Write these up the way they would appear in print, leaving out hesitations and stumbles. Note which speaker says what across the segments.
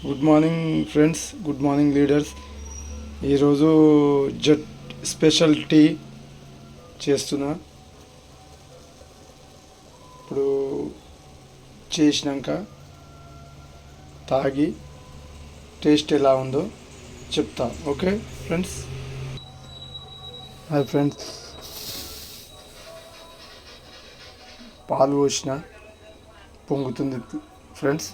Speaker 1: Good morning friends, good morning leaders. ఈరోజు జట్ special tea చేస్తున్నా. ఇప్పుడు చేసినాక తాగి టేస్ట్ ఎలా ఉందో చెప్తా. Okay friends. హాయ్ ఫ్రెండ్స్, పాలు పోసిన పొంగుతుంది ఫ్రెండ్స్.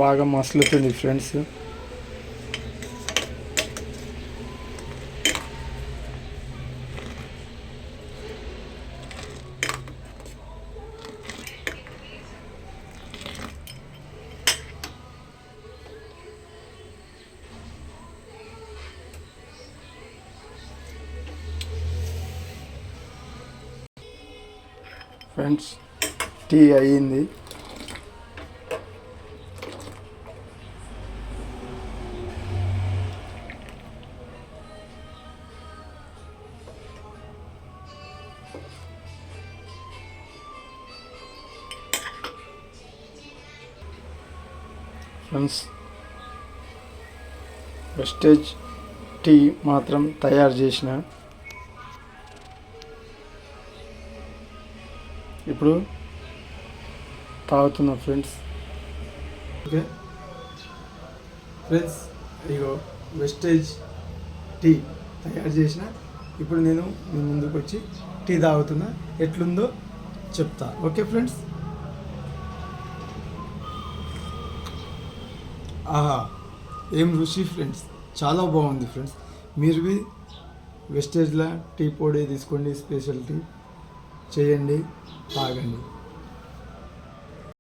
Speaker 1: బాగా మసులుతుంది ఫ్రెండ్స్. ఫ్రెండ్స్, టీ అయ్యింది. ఫ్రెండ్స్, వెస్టేజ్ టీ మాత్రం తయారు చేసిన. ఇప్పుడు తాగుతున్నా ఫ్రెండ్స్. ఓకే ఫ్రెండ్స్, ఇగో వెస్టేజ్ టీ తయారు చేసిన. ఇప్పుడు నేను మీ ముందుకు వచ్చి టీ తాగుతున్నా. ఎట్లుందో చెప్తా. Okay friends. ఆహా, ఏం రుచి ఫ్రెండ్స్, చాలా బాగుంది ఫ్రెండ్స్. మీరు వెస్టేజ్లో టీ పొడి తీసుకోండి, స్పెషల్ టీ చేయండి, తాగండి.